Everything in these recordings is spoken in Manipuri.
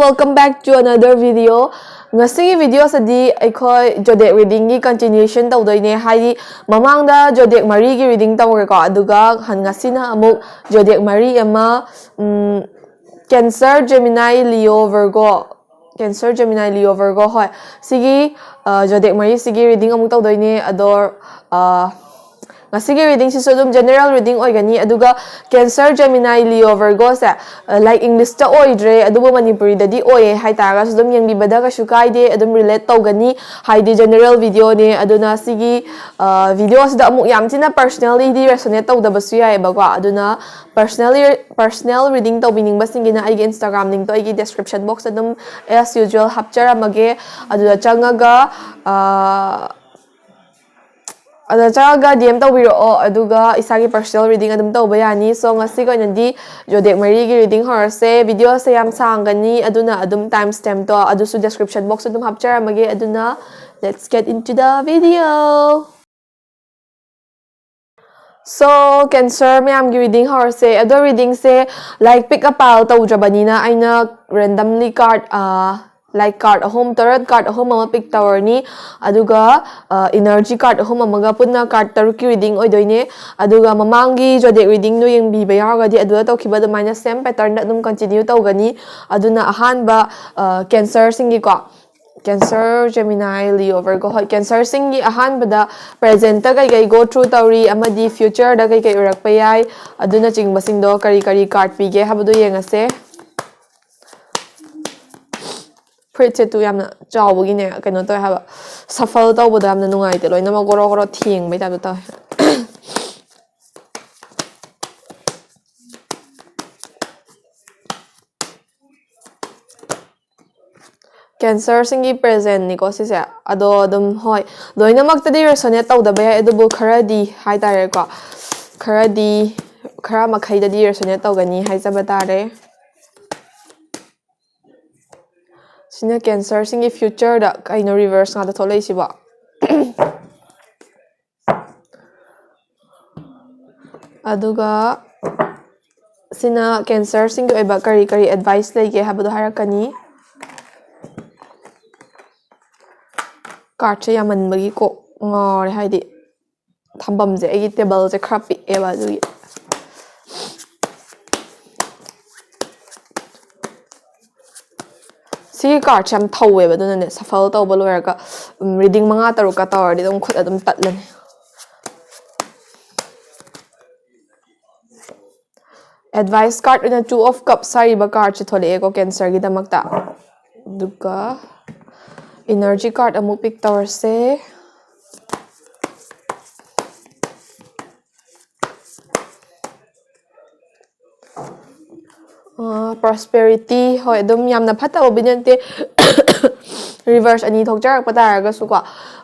welcome back to another video. Ngasi video sadi aikoi zodiac reading gi continuation tawdoine haidi mamangda zodiac mari gi reading tawre ko aduga han ngasi na amuk zodiac mari ama Cancer, Gemini, Leo, Virgo. Cancer, Gemini, Leo, Virgo hoy sigi zodiac mari sigi reading amuk tawdoine ador Ngasigi reading si sodom general reading oigani aduga Cancer, Gemini, Leo, Virgo sa like English ta oidre aduba Manipuri dadi oye hai taraga sodom yang bibada ka shukaide adum relate tawgani haidi general video ne aduna sigi video sida amuk yam tina personally di resonate tawdabasu yae bagwa aduna personal reading tawbining basingina aigi Instagram link to aigi description box adum as usual hapchara mage aduda changaga Ada DM tawbiro aduga isagi personal reading adum tawba yani so ngasi ko nandi zodiac mari gi reading horse video sa yam sangani aduna adum timestamp to adusu description box adum hapchara mage aduna let's get into the video. So Cancer mayam gi reading horse ado reading se like pick a pile tawdrabani na aina randomly card like card home tarot card home ama pick tower ni aduga energy card home amaga punna card taruki reading oidoine aduga mamangi zodiac reading no yung biba yaragadi aduga tawkiba adumana same pattern na adum continue tawgani aduna ahanba Cancer singi ko Cancer, Gemini, Leo, Virgo hoy Cancer singi ahanba da present ta kai go through tawri amadi future da kai urak payai aduna chingbasing do kari card pige habadu yengase Pretty to yamna jawbugine kano to haba shuffle tawbada yamna nungaite loina ma goro thing bai ta ta Cancer singi present ni ko sise ado dum hoy loina makta di resonate tawdaba ya edu bu kharadi hai tare ko kharadi khara makhai da di resonate tawgani hai sabatare Sina Cancer singi future da kaino reverse nga da tholei siba aduga sina Cancer singi oiba kari advice leige habado harakani card se yaman bagi ko ngore haidi thambam je agi table je khrapi eba du Si card cham thawe ba dun ne shuffle taw balo ka reading manga taru ka tawar di dum khut adum tatlan Advice card in a 2 of cups sari ba card che thole ko Cancer gi damakta duka energy card amu pick tower se prosperity hoy dum yamna phata obinante reverse ani thokjar pataraga su ko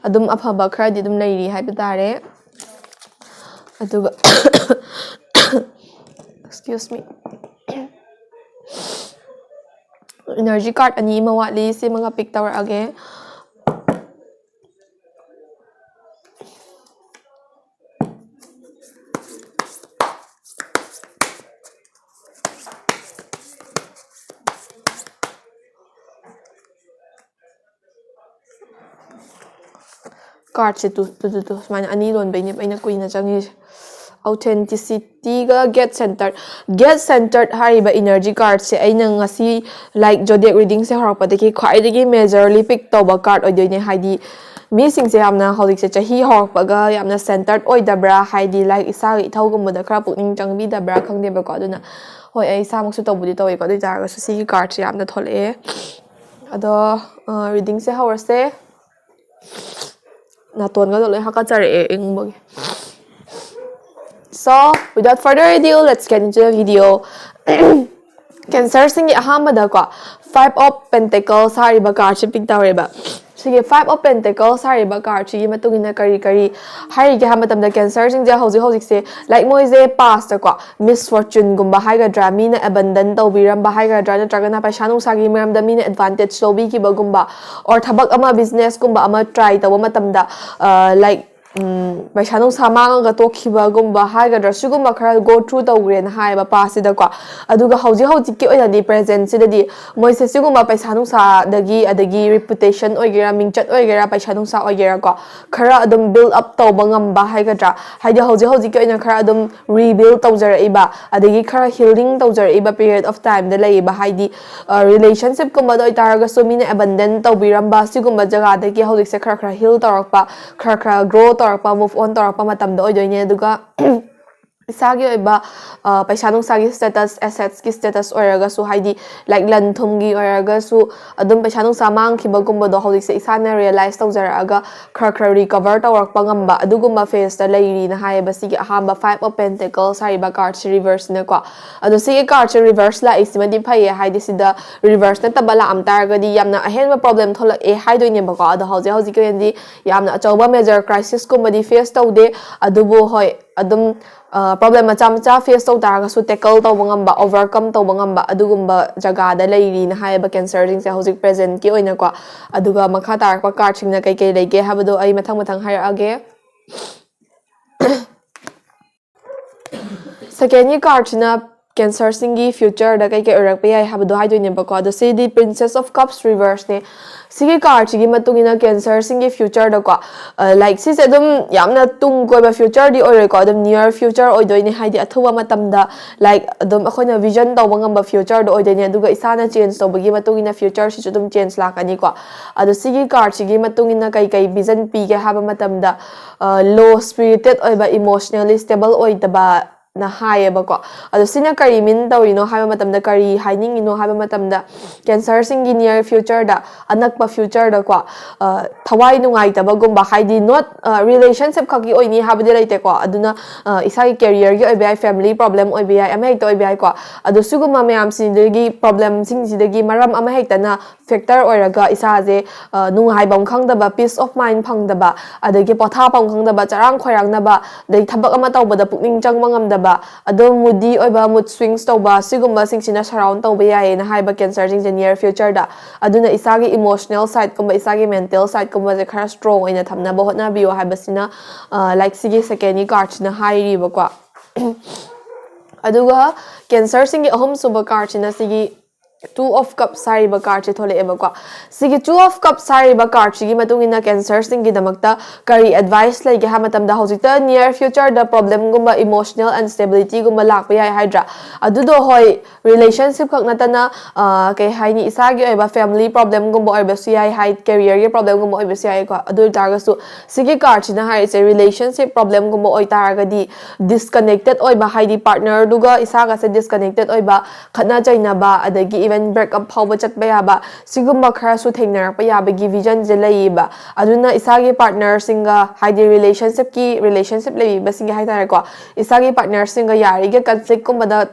adum aphaba khara di dum leiri hai patare aduga excuse me energy card ani mawali si mga pick tower again card se tu mana ani lon bai ne bai na kuina changi authenticity ga get centered hari ba energy card se aina ngasi like zodiac reading se horpa de ki khai de ki majorly pick to ba card oidoi ne haidi mi sing se amna holik se chahi horpa ga yamna centered oidabra haidi like isa gi thau gum da khra pukning changbi da bra khang de ba ko aduna hoi ai sa mak su tawbudi tawi ko doi jar ga su si card se amna thole ado reading se hour se na ton ga dole haka chare ing So without further ado let's get into the video Cancer singi ahamada ko 5 of Pentacles hari ba card che pick tawre ba sige 5 of Pentacles hari ba card chi matungina kari hari ge hamatam da Cancer sing ja hoji se like moi je past ko misfortune gumba hai ga drama na abandon tawbiram ba hai ga drama tragana paisa nung sagi maram da mina advantage tobi ki ba gumba or thabak ama business gumba ama try tawa matam da like paisa nung sa manga to khiba gumba haigadra sigumba khara go through tawgren haiba pasida ko aduga hauji ki oina di present sidadi moise sigumba paisa nung sa adagi reputation oigera mingchat oigera paisa nung sa oigera ko khara adum build up tawba ngamba haigadra haidi hauji ki oina khara adum rebuild tawjara iba adagi khara healing tawjara iba period of time da laiba haidi relationship kumba doi taraga so mina abandon tawbiramba sigumba jaga dagi hauji se khara heal tarakpa khara grow tarakpa move on tarakpa matam da oidoine aduga isagi oiba paisa nung sagi status assets ki status oiraga su haidi like lan thumgi oiraga su adum paisa nung samang khiba gumba do hauji se isana realize tawjaraga khara recover tarakpa ngamba adugumba phase ta lairi na haiba sigi ahamba 5 of pentacles haiba card reverse na ko adu sigi card reverse la isimadi phai haidi sida reverse na tabala am targa di yamna ahenba problem tholak e haidoine ba ko adu hauji ko yendi yamna achoba major crisis ko madi face tawde adubu hoi adum problem macha face to taraga su tackle to bangamba overcome to bangamba adugumba jaga da lairi na haiba cancer jing se hojik present ki oina ko aduga makha tar ko card sing na kai lege habado ai mathang hair age second card na cancer singi future da kai orak pe ai habado hai doine ba ko ado se di princess of cups reverse ne sigi card sigi matungina cancer singi future da ko like si se dum yamna tung ko ba future di oi ko dum near future oi doine hai di athuwa matam da like dum akhona vision to bangam ba future do oi doine aduga isana change to bagi matungina future si dum change la kani ko ado sigi card sigi matungina kai vision pi ge haba matam da low spirited oi ba emotionally stable oi da ba na high ba ko ado sina kari min daw ino haba matam da kari hiding ino haba matam da cancer singi near future da anak pa future da ko thawai nungai ta ba gumba haidi not relationship khaki oi ni haba de laite ko aduna isai career gi oi bai family problem oi bai ama hek to oi bai ko ado suguma mayam sin degi problem sing sidagi maram ama hek ta na factor oiraga isa je nungai bam khang da ba peace of mind phang da ba adagi potha pam khang da ba charang khoirang na ba dei thabak ama taw ba da pukning changma ngam da ado moody oiba mood swings tawba sigumba singsina surround tawba yae na haiba cancer jing near future da aduna isagi emotional side kumba isagi mental side kumba je khara strong oina thamna ba hotna biyo haiba sina like sigi second card na hairi ba kwa aduga cancer singi ahom suba card na sigi 2 of cups sari ba card thole eba ko sigi 2 of cups sari ba card sigi matungina cancer singi damakta kari advice lai ge hamatam da hojita near future da problem gumba emotional instability gumba lakpa yai hydra adudo hoi relationship khak natana kai haini isagi oiba family problem gumba oiba siyai hai career ge problem gumba oiba siyai ko adu targa su sigi card na hai se relationship problem gumba oi targa di disconnected oiba haidi partner duga isaga se disconnected oiba khana chaina ba adagi even break up phawba chatba yaba sigumba khara su thengnarak pa yaba gi vision je laiba aduna isagi partner singa haidi relationship lei ba singa hai tare ko isagi partner singa yari ge conflict kumba da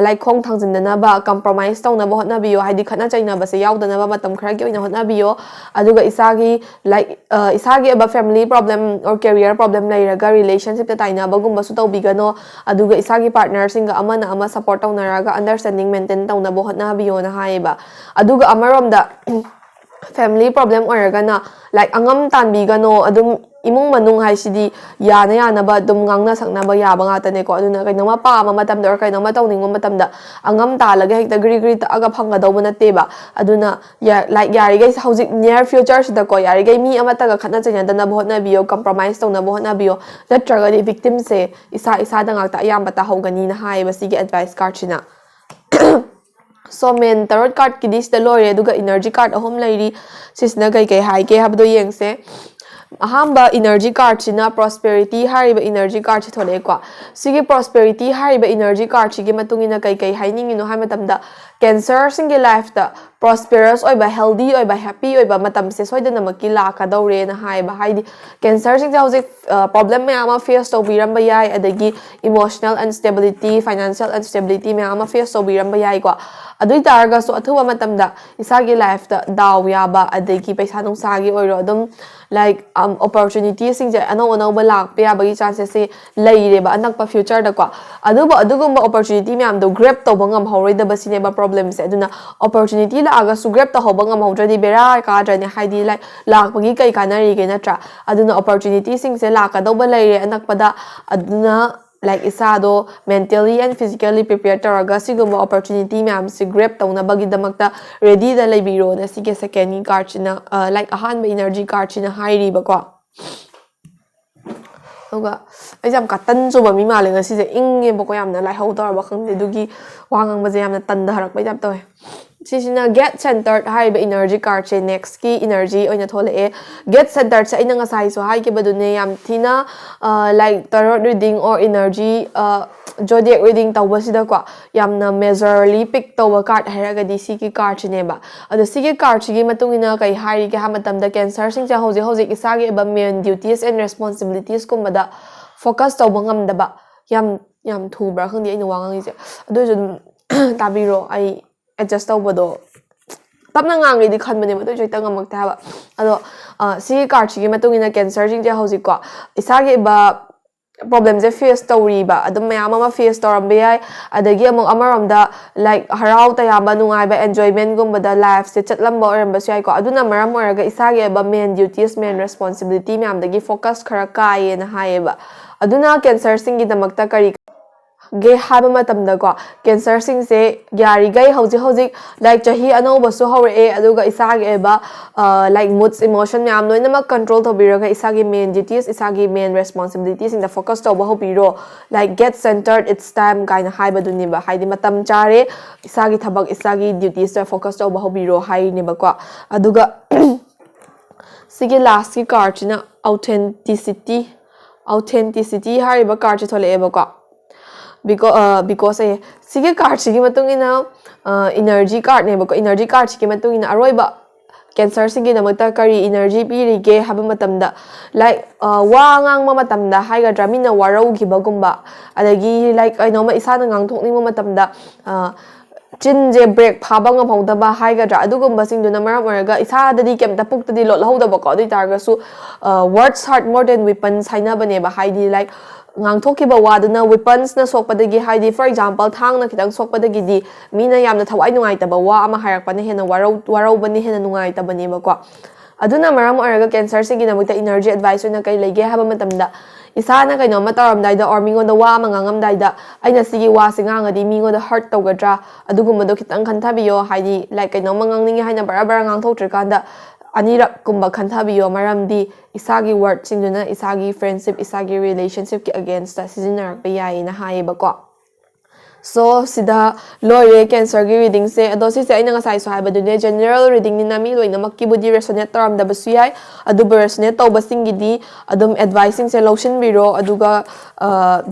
like khong thangjindana ba compromise tawna ba hotna biyo haidi khana chaina ba se yaudana ba matam khara ge oina hotna biyo aduga isagi like isagi aba family problem or career problem lairaga relationship ta taina ba gumba su tawbigano aduga isagi partner singa amana ama support tawnaraga understanding maintain tawna ba hotna biyo na haiba aduga amarom da family problem oiragana like angam tanbigano adum imung manung hai sidi yana ba dum ngangna sakna ba ya ba ngata ne ko aduna kainoma pa ma matam da or kainoma tawning ma matam da angam ta laga hekta gri ta aga phanga daw na te ba aduna ya like yari gai hojik near future sida ko yari gai mi amata ga khana chanya dana bahot na biyo compromise tawna bahot na biyo natraga di victim se isa da ngakta ayam bata hogani na hai ba sigi advice card china so men tarot card ki dis da lore duga energy card ahom lairi sisna kai hai ke habdo yengse ahamba energy card china prosperity hariba energy card chi thole ko sigi prosperity hariba energy card chi gi matungina kai haining ino ha matam da cancer singi life da prosperous oiba healthy oiba happy oiba matam se soidana makki la ka dawre na haiba haidi cancer sing hojik problem me ama face to biram ba yai adagi emotional instability financial instability me ama face to biram ba yai ko adui targa so athuba matamda isagi life da daw yaba adegi paisa nung sagi oiro adum like opportunities sing je ano ba lak pe yabagi chances se leire ba anak pa future da kwa aduba adugumba opportunity myam do grab to bangam hawroi da basine ba problem se aduna opportunity la aga su grab to hobangam hawdra bera ka drani haidi like lakpagi kai kanari ge natra aduna opportunity sing se laka do ba leire anak pada aduna like isado mentally and physically prepared taraga siguma opportunity myam si grab tawna bagi damakta ready da leibiro na sige second card china like ahan ba energy card china hairi ba ko oga exam ka tan so ba mi ma le nga si se inge ba ko yamna lai hau tar ba khang de dugi wangang ba je yamna tan da harak ba jap tawe sisina get centered hai ba energy card che next ki energy oina thole e get centered sa ina nga sai so hai ke badune yam thina like tarot reading or energy zodiac reading tawba sida kwa yamna majorly pick tawba card hairaga di si ki card chine ba ado si ki card chi matungina kai hari ke ha matam da cancer sing cha hoje isagi ba main duties and responsibilities kum da focus tawba ngam da ba yam thu bra khang di ina wangang ise ado jo tabiro ai adjust tawbado tapna ngang di khan bane mado joita ngamak ta ba ado si card chi matungina cancer sing cha hoje ko isagi ba problem je face story ba adum mayam ma face story be ai adagi among amaram da like harau ta ya ba nungai ba enjoyment gum ba da life se chatlam ba oram ba sai ko aduna maram oraga isage ba main duties main responsibility mayam dagi focus khara kai na haye ba aduna cancer sing gi damakta kari ge haba matam da ko cancer sing se gyari gai hoji like chahi ano basu hore e aduga isage ba like moods emotion myam loina ma control to biraga isage main duties isage main responsibilities in the focus to ba hobiro like get centered it's time kaina haiba duni ba haidi matam chare isage thabak isage duties to focus to ba hobiro hai ni ba ko aduga sige last ki card na authenticity hariba card chi thole e ba ko because ai sige card sige matung ina energy card ne ba ko energy card sige matung ina aroi ba cancer sige na mata kari energy pi ge haba matam da like wa ngang ma matam da hai ga dramina warau gi ba gumba adagi like ai no ma isa na ngang thokning ma matam da chin je break phaba nga phauda ba hai ga dra adugumba sing duna maram oraga isa dadi kem ta puk tadi lot lohda ba ko dui targa su words hard more than weapons haina bane ba haidi like ngang thoki ba waduna weapons na sokpadagi haidi for example thang na kitang sokpadagi di mina yamna thawai nungai ta ba wa ama harak pa ne hena warau bani hena nungai ta bani ba ko aduna maram oraga cancer sigi na mukta energy advice na kai lege haba matamda isa na kaino mataram dai da or mingo da wa ma ngangam dai da aina sigi wa singa di mingo da hurt togadra adugum do kitang kanthabiyo haidi like kaino mangang ningi haina bara ngang thok trikanda anirak kumba kanthabiyo maramdi isagi word singduna isagi friendship isagi relationship ki against ta sijinar pa yai na hai ba ko so sida lore cancer gi reading se ado si se aina nga sai so ha ba dune general reading ni nami loina makki budi resonate taram da basu yai adu resonate to basing gi di adum advising se lotion biro aduga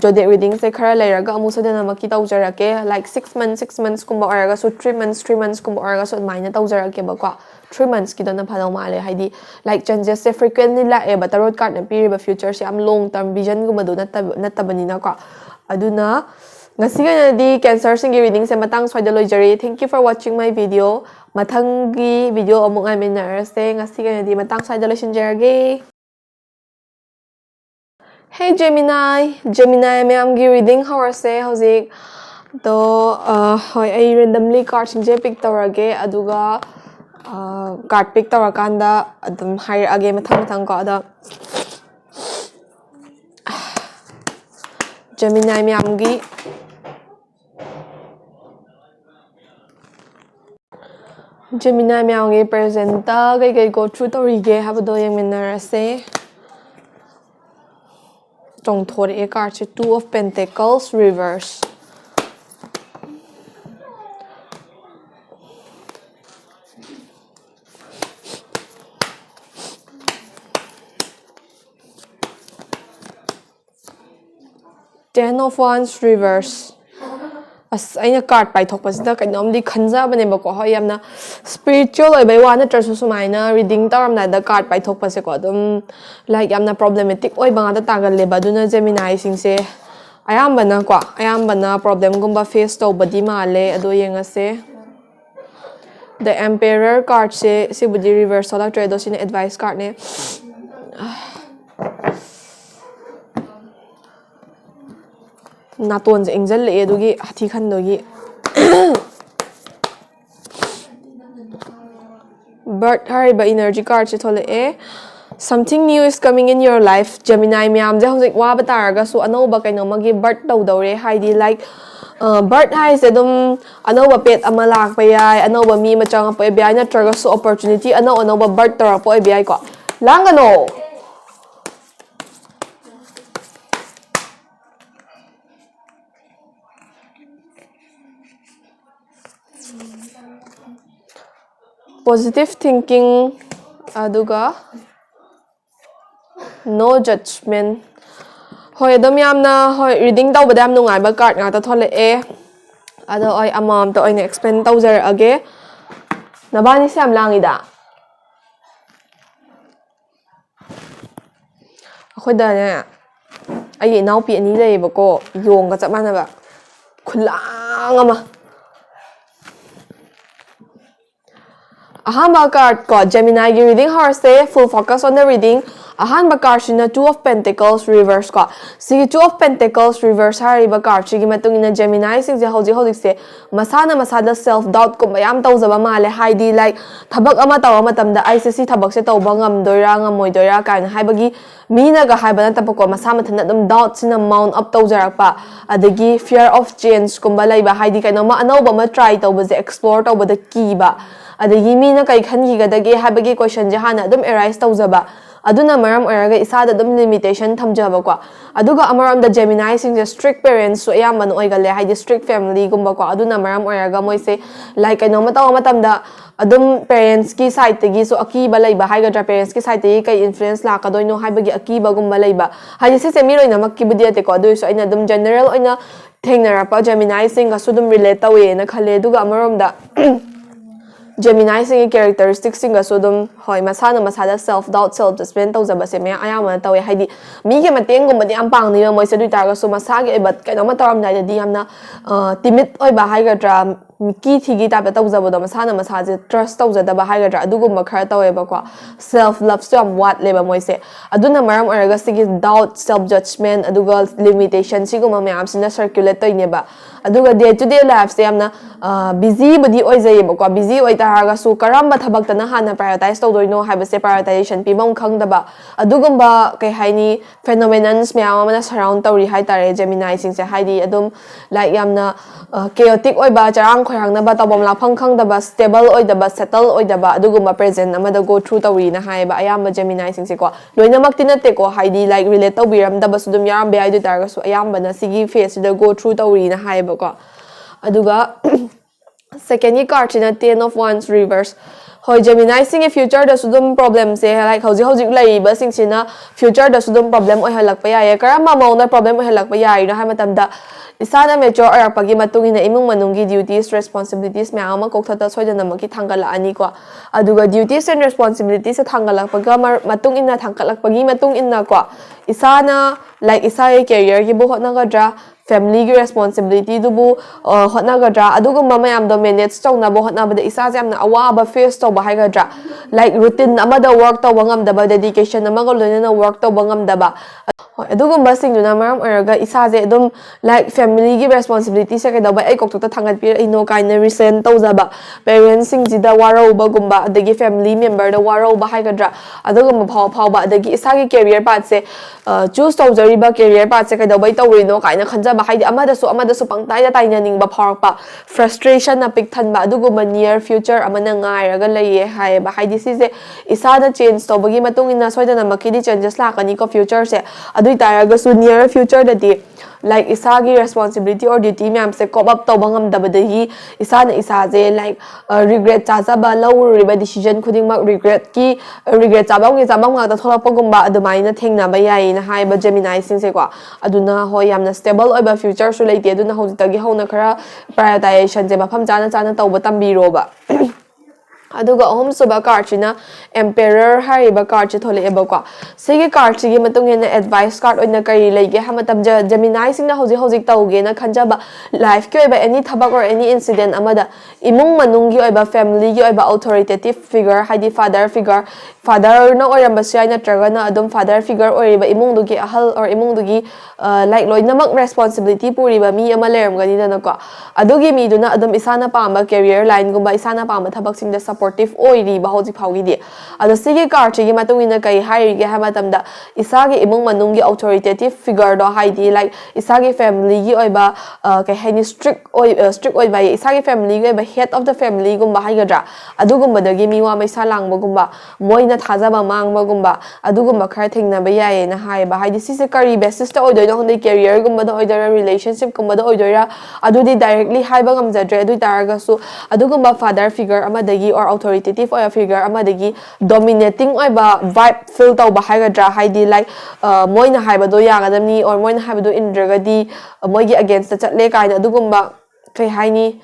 zodiac reading se khara leiraga amu sadana makki tawjarake like 6 months kumba oraga so 3 months kumba oraga so maina tawjarake ba ko 3 months ki dona phalo male haidi like changes se frequently la e ba tarot card na piri ba future se am long term vision guma do natabani na ko aduna ngasi ga di cancer sing reading se matang swai da lojari thank you for watching my video mathangi video among I mean se ngasi ga di matang swai da loshinjarage hey Gemini me am gi reading how say hozik to hoi ai randomly card sing je pick tawrage aduga card pick tawrakanda adum hire age mathang ko ada Gemini myamgi presenta gai go through torige habdo yang menarase tong thore e card 2 of pentacles reverse Ten of Wands reverse. As aina card pai thok pasida kainom di khanja bane ba ko hoyamna spiritual oi bai wana trasu sumaina reading taram na da card pai thok pase ko dum like yamna problematic oi banga da tagal le ba duna Gemini singse ayambana problem gumba face to body male ado yenga se The Emperor card se sibudi reverse solak trade sine advice card ne naton je ingjal le adugi hathi khan dogi birth hariba energy card se thole e something new is coming in your life Gemini myam je hojik wa bataraga su anoba kaino magi birth tawdore haidi like birth hai se dum anoba pet ama lak pa yai anoba mi ma chang pa bi na traga su opportunity anoba birth tor pa bi ko langano positive thinking aduga no judgment hoi dom yamna hoi reading taw badam nungai ba card nga ta thole e ado oi amam to oi ne explain tawzer age nabani sam langida akhoi da ne ai naw pi ani lei ba ko yong ga chap mana ba khulang ama ahamba card ko Gemini gi reading horse full focus on the reading ahamba card shina 2 of pentacles reverse ko si 2 of pentacles reverse hariba card chi gi matungina Gemini sing je hoji se masada self doubt ko mayam tawjaba male haidi like thabak ama tawa matamda ICC thabak se tawba ngam doira ngamoi doira kan haibagi mina ga haibana tapako masa mathana dum doubt sina mount up tawjarakpa adagi fear of change kumba laiba haidi kaino ma anoba ma try tawba je explore tawba da kiba adagi mina kai khangi gadage habagi question je hana dum arise tawjaba aduna maram oraga isada dum limitation thamjaba ko aduga amaram da Gemini sing the strict parents so ayam man oigale haidi strict family gumba ko aduna maram oraga moise like kaino mataw matamda adum parents ki side tegi so akiba laiba haiga parents ki side tegi kai influence la ka doino haibagi akiba gumba laiba haidi se mi roina makki budiate ko adu so ina dum general oina thengnara pa Gemini sing ga sudum relate tawe na khale duga amaram da Gemini sing characteristics sing so dum hoi masada self doubt self judgment tawjaba se me ayama tawe haidi mi ge mateng gum badi am pang ni moi se du tar so masage but kaino ma taram dai di amna timid oi ba haiga dra ki thigi ta tawjaba do masage trust tawjada ba haiga dra adugum khara tawe ba ko self love so am what leba moi se aduna maram araga sigi doubt self judgment aduga limitation siguma me am sina circulate toine ba aduga day to day life se amna busy body oi jai ba ko busy oi taraga su karamba thabak ta na hana prioritize tawdoino haiba se prioritization pibam khangdaba adugumba kai haini phenomenons me amana surround tawri hai tare Gemini sing se haidi adum like yamna chaotic oi ba charang khoyang na ba tabom la phang khangdaba stable oi daba settle oi daba adugumba present amada go through tawri na haiba ayamba Gemini sing se ko loinamak tinate ko haidi like relate tawbiram daba sudum yaram be ai du taraga su ayamba na sigi face da go through tawri na haiba ko aduga second card china 10 of wands reverse hoi Gemini sing future da sudum problem se like hoji lai ba sing china future da sudum problem oi halak pa ya karama maung da problem oi halak pa ya ina ha matam da isana mature arak pagi matungina imung manungi duties responsibilities me ama kokthata soidana maki thangala ani ko aduga duties and responsibilities se thangala paga matung inna thangkalak pagi matung inna ko isana like isai career gi bu hotna gadra family gi responsibility dubu hotna gadra aduga mama yam do manage tawna bo hotna ba isa jamna awa face to ba hai gadra like routine amada work to bangam da ba dedication amaga loina work to bangam da ba aduga basing duna maram araga isa je dum like family gi responsibility se kada ba ai kok to thangat pi ino kaina recent to ba parents sing ji da waro ba gumba adagi family member da waro ba hai gadra aduga ma phau ba adagi isa gi career path se choose to jari ba career path se kada ba to no kaina khanja ba haidi amada su pangtai da taina ning ba phar pa frustration na pik than ba adugo ba near future amana ngai raga laiye hai ba haidi si je isa da change to bagi matung ina soida na makidi changes la kani ko future se adui taraga su near future da di like isa gi responsibility or duty me am se cope up to bangam da badagi isa na isa je like regret cha za ba low riba decision khuding mak regret cha bang ga ta thola pagum ba adumai na thengna ba yai na hai ba Gemini sing se ko aduna ho yamna stable oi ba future su leite aduna hojita gi hona khara prioritization je mafam chana to ba tambi ro ba aduga ahom suba card china emperor hariba card chi thole eba kwa sigi card chi gi matung hena advice card oina kari leige hamatam Gemini singna hojik tauge na khanjaba life ki oiba any thabak or any incident amada imung manung gi oiba family gi oiba authoritative figure haidi father na oramba sai na traga na adum father figure oriba imung du gi ahal or imung du gi like loinamak responsibility puriba mi ama leram gani na ko adugi mi duna adum isana pamba career line gumba isana pamba thabak sing da supportive oiri ba hojik phaugi di ado sigi card gi matungina kai hairi gi hamatamda isagi imung manung gi authoritative figure do haidi like isagi family gi oiba kai haini strict oiba isagi family gi oiba head of the family gumba haigadra adugumba dagi miwa mai salangba gumba moina thajaba mangba gumba adugumba khara thingna ba yaye na haiba haidi sisi kari basis ta oidoi na honde career gumba da oidora relationship gumba da oidora adudi directly haiba ngamjadre adu taraga su adugumba father figure amadagi or authoritative or figure amadagi dominating oiba vibe feel tauba haigadra haidi like moina haiba do yagadamni or moina haiba do indragadi moigi against the chatle kaina adugumba kai haini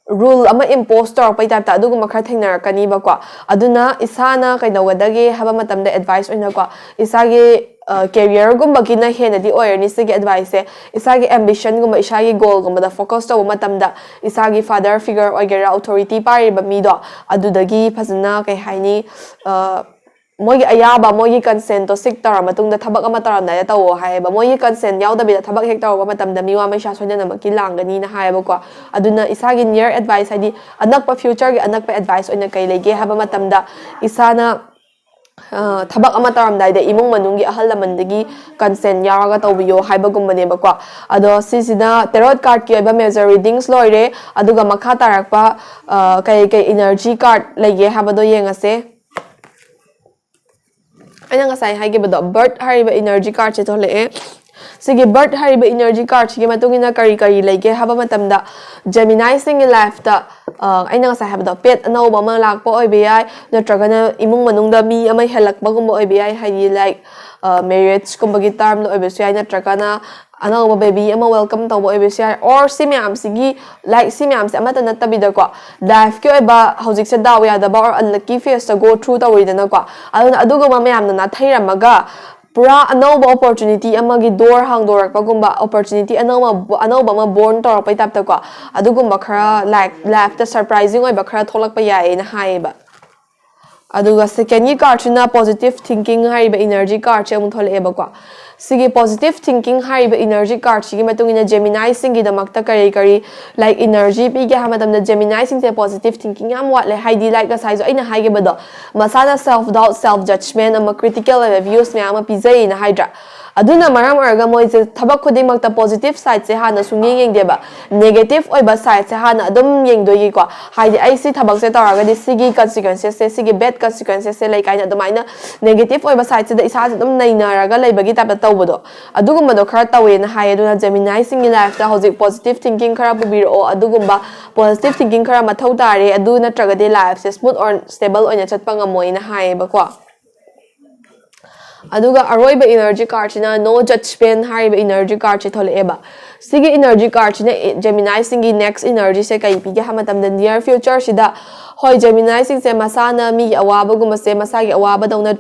rule ama impose pai type ta adugumba khara thengnarakani ba kwa aduna isana kainawgadage haba matamda advice oina kwa isage career gumba kina hena di oirni sigi advice isagi ambition gumba isagi goal gumba da focus to matamda isagi father figure oigera authority pari ba mi do adudagi phajana kai haini moigi ayaba moigi consent to sik tara matung da thabak ama tara na tawo hai ba moigi consent yaw da bi da thabak hek tawo matam da miwa mai sha soina na maki langani na hai ba ko aduna isagi near advice hadi anak pa future gi anak pa advice oina kai lege haba matam da isana thabak ama taram dai da imung manungi ahal lamandagi consent yaraga tawbiyo haiba gumbane ba ko ado sisina tarot card ki ba major readings loire aduga makha tarakpa kai energy card lege haba do yengase aina ngasai haige bado birth hariba energy card che thole sigi birth hariba energy card chi matungina kari lege haba matamda Gemini sing life ta aina ngasai habado pet no ba ma lakpo oi bi natragana imung manungda mi ama helak bagum oi bi haidi like marriage kumbagi term no oi bi sai natragana another baby ama welcome to oi bi sai or simiam sigi like simiam se amata natabida ko life ki oi ba hojik se daw ya da ba or unlucky phase to go through ta wi dana ko aduna adugo ma mayam na thairamaga pura anova opportunity amagi door hangdorak pagumba opportunity anova ma born to pai tap ta ko adugumba khara like life the surprising oi ba khara tholak pa yae na hai ba aduga second card na positive thinking hai ba energy card che mun thole ba ko sigi positive thinking hai ba energy card sigi matungina Gemini singi da makta kari like energy pi ga hamadam na Gemini sing se positive thinking am wat le haidi like asai zo aina haige ba do masana self doubt self judgment am critical views me am pizai na hydra aduna maram arga moi se thabak khudi makta positive side se hana sunging yeng deba negative oi ba side se hana adum yeng do yi ko haidi ai si thabak se taraga di sigi consequences se sigi bad consequences se like aina adumaina negative oi ba side se da isa adum naina raga leibagi tap tawbodo adugumba do khara tawe na hai aduna Gemini singi life da hojik positive thinking khara bubiro adugumba positive thinking khara mathau tare adu na traga de life se smooth or stable oina chatpa ngamoi na hai ba ko aduga aroiba energy card china no judgment hariba energy card che thole eba sigi energy card china Gemini singi next energy se kai pi ga hamatam the near future sida hoi Gemini sing se masana mi awaba guma se masagi awaba dawna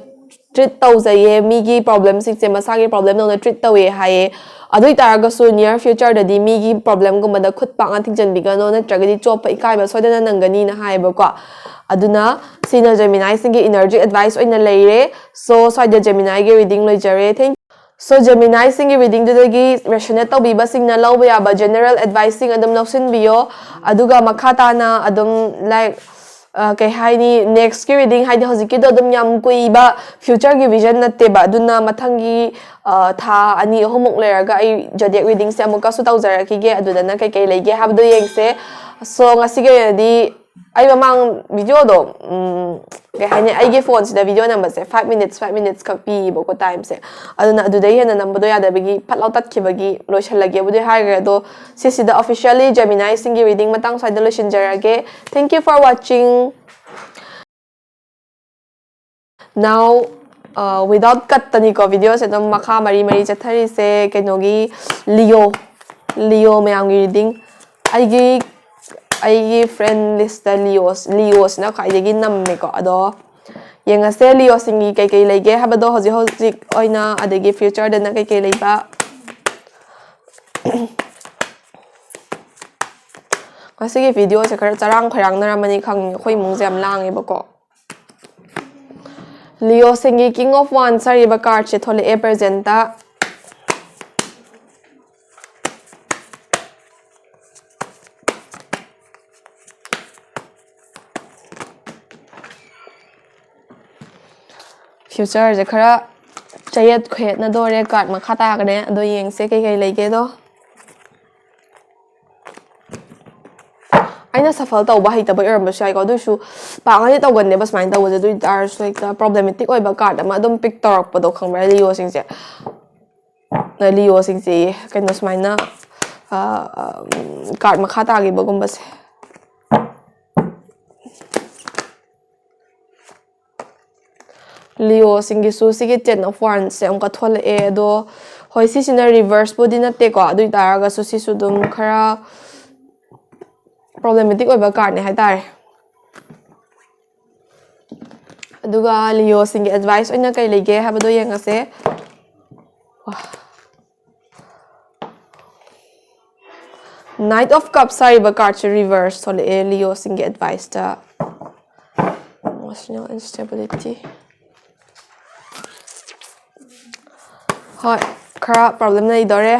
treat tawzaye mi gi problem sing se masagi problem dawna treat tawe haye adui taraga su near future da di mi gi problem guma da khut pa nga thingjan biga no na tragedi chop pa ikai ba soidana nangani na haye ba ko aduna sina Gemini singi energy advice oina leire so soida Gemini gi reading loijare thank so Gemini singi reading dudagi resonate tawbiba singna lawba yaba general advising adum lawsin biyo aduga makhata na adum like kai haini next ki reading haidi hojiki do adum yam kuiba future gi vision natte ba aduna mathangi tha ani homok leraga ai zodiac reading se amuka su tawjaraki ge adudana kai lege habdo yengse so ngasi ge di ai mamang video do kai haini ai ge phone sida video number se 5 minutes kak pi boko time se aduna adudai hena number do yada bagi phatlaw tat khibagi loishalage budai haigre do sida officially Gemini singi reading matang saida loishinjarage thank you for watching now without cut tani ko video se dom makha mari chathari se kenogi Leo mayam gi reading ai gi ꯑꯩꯒꯤ ꯐ꯭ꯔꯦꯟ ꯂꯤꯁꯇ ꯂꯤꯑꯣꯁꯤꯅ ꯈ꯭ꯋꯥꯏꯗꯒꯤ ꯅꯝꯃꯦꯀꯣ ꯑꯗꯣ ꯌꯦꯡꯉꯁꯦ ꯂꯤꯑꯣꯁꯤꯡꯒꯤ ꯀꯩꯀꯩ ꯂꯩꯒꯦ ꯍꯥꯏꯕꯗꯣ ꯍꯧꯖꯤꯛ ꯑꯣꯏꯅ ꯑꯗꯒꯤ ꯐ꯭ꯌꯨꯆꯔꯗꯅ ꯀꯩꯀꯩ ꯂꯩꯕ ꯉꯁꯤꯒꯤ ꯚꯤꯗꯤꯑꯣꯁꯦ ꯈꯔ ꯆꯔꯥꯡ ꯈꯣꯏꯔꯥꯡꯅꯔꯝꯃꯅꯤ ꯈꯪꯉꯦ ꯑꯩꯈꯣꯏ ꯏꯃꯨꯡꯁꯦ ꯌꯥꯝ ꯂꯥꯡꯉꯦꯕꯀꯣ ꯂꯤꯑꯣꯁꯤꯡꯒꯤ ꯀꯤꯡ ꯑꯣꯐ ꯋꯥꯟꯁ ꯍꯥꯏꯔꯤꯕ ꯀꯥꯔꯠꯁꯦ ꯊꯣꯛꯂꯛꯑꯦ ꯄ꯭ꯔꯖꯦꯟꯇ ꯐ꯭ꯌꯨꯆꯔꯁꯦ ꯈꯔ ꯆꯌꯦꯠ ꯈꯣꯏꯌꯦꯠꯅꯗꯣꯔꯦ ꯀꯥꯔꯠ ꯃꯈꯥ ꯇꯥꯒꯅꯦ ꯑꯗꯣ ꯌꯦꯡꯁꯦ ꯀꯩꯀꯩ ꯂꯩꯒꯦꯗꯣ ꯑꯩꯅ ꯁꯐꯜ ꯇꯧꯕ ꯍꯩꯇꯕ ꯑꯣꯏꯔꯝꯕꯁꯨ ꯌꯥꯏꯀꯣ ꯑꯗꯨꯏꯁꯨ ꯄꯥꯛꯅꯗꯤ ꯇꯧꯒꯟꯗꯦꯕ ꯁꯨꯃꯥꯏꯅ ꯇꯧꯕꯁꯦ ꯑꯗꯨ ꯑꯣꯏꯇꯥꯔꯁꯨ ꯍꯦꯛꯇ ꯄ꯭ꯔꯣꯕ꯭ꯂꯦꯃꯦꯇꯤꯛ ꯑꯣꯏꯕ ꯀꯥꯔꯠ ꯑꯃ ꯑꯗꯨꯝ ꯄꯤꯛ ꯇꯧꯔꯛꯄꯗꯣ ꯈꯪꯕ꯭ꯔꯥ ꯂꯤꯑꯣꯁꯤꯡꯁꯦ ꯀꯩꯅꯣ ꯁꯨꯃꯥꯏꯅ ꯀꯥꯔꯠ ꯃꯈꯥ ꯇꯥꯈꯤꯕꯒꯨꯝꯕꯁꯦ ꯂꯤꯑꯣꯁꯤꯡꯒꯤꯁꯨ ꯁꯤꯒꯤ ꯇꯦꯟ ꯑꯣꯐ ꯋꯥꯟꯁꯦ ꯑꯃꯨꯛꯀ ꯊꯣꯛꯂꯛꯑꯦ ꯑꯗꯣ ꯍꯣꯏ ꯁꯤꯁꯤꯅ ꯔꯤꯚꯔꯁꯄꯨꯗꯤ ꯅꯠꯇꯦꯀꯣ ꯑꯗꯨ ꯑꯣꯏꯇꯥꯔꯒꯁꯨ ꯁꯤꯁꯨ ꯑꯗꯨꯝ ꯈꯔ ꯄ꯭ꯔꯣꯕ꯭ꯂꯦꯃꯦꯇꯤꯛ ꯑꯣꯏꯕ ꯀꯥꯔꯠꯅꯦ ꯍꯥꯏꯇꯥꯔꯦ ꯑꯗꯨꯒ ꯂꯤꯑꯣꯁꯤꯡꯒꯤ ꯑꯦꯗꯚꯥꯏꯁ ꯑꯣꯏꯅ ꯀꯩ ꯂꯩꯒꯦ ꯍꯥꯏꯕꯗꯣ ꯌꯦꯡꯉꯁꯦ ꯅꯥꯏꯠ ꯑꯣꯐ ꯀꯞꯁ ꯍꯥꯏꯔꯤꯕ ꯀꯥꯔꯠꯁꯦ ꯔꯤꯚꯔꯁ ꯊꯣꯛꯂꯛꯑꯦ ꯂꯤꯑꯣꯁꯤꯡꯒꯤ ꯑꯦꯗꯚꯥꯏꯁꯇ ꯏꯃꯣꯁꯅꯦꯜ ꯏꯟꯁꯇꯦꯕꯤꯂꯤꯇꯤ ꯍꯣꯏ ꯈꯔ ꯄ꯭ꯔꯣꯕ꯭ꯂꯦꯝ ꯂꯩꯗꯣꯔꯦ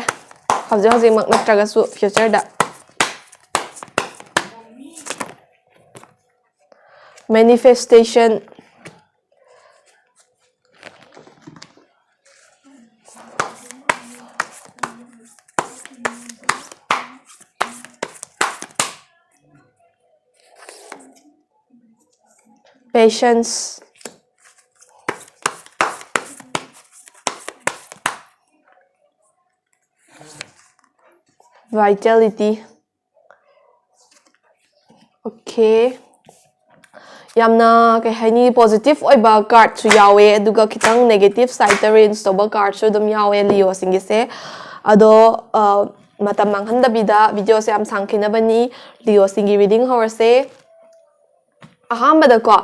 ꯍꯧꯖꯤꯛꯃꯛ ꯅꯠꯇ꯭ꯔꯒꯁꯨ ꯐ꯭ꯌꯨꯆꯔꯗ ꯃꯦꯅꯤꯐꯦꯁꯇꯦꯁꯟ patience, vitality. Okay. ꯌꯥꯝꯅ ꯀꯩ ꯍꯥꯏꯅꯤ ꯄꯣꯖꯤꯇꯤꯚ ꯑꯣꯏꯕ ꯀꯥꯔꯠꯁꯨ ꯌꯥꯎꯋꯦ ꯑꯗꯨꯒ ꯈꯤꯇꯪ ꯅꯦꯒꯦꯇꯤꯚ ꯁꯥꯏꯗꯇ ꯔꯦꯟꯖ ꯇꯧꯕ ꯀꯥꯔꯠꯁꯨ ꯑꯗꯨꯝ ꯌꯥꯎꯋꯦ ꯂꯤꯑꯣꯁꯤꯡꯒꯤꯁꯦ ꯑꯗꯣ ꯃꯇꯝ ꯃꯥꯡꯍꯟꯗꯕꯤꯗ ꯚꯤꯗꯤꯑꯣꯁꯦ ꯌꯥꯝ ꯁꯥꯡꯈꯤꯅꯕꯅꯤ ꯂꯤꯑꯣꯁꯤꯡꯒꯤ ꯔꯤꯗꯤꯡ ꯍꯧꯔꯁꯦ ꯑꯍꯥꯟꯕꯗꯀꯣ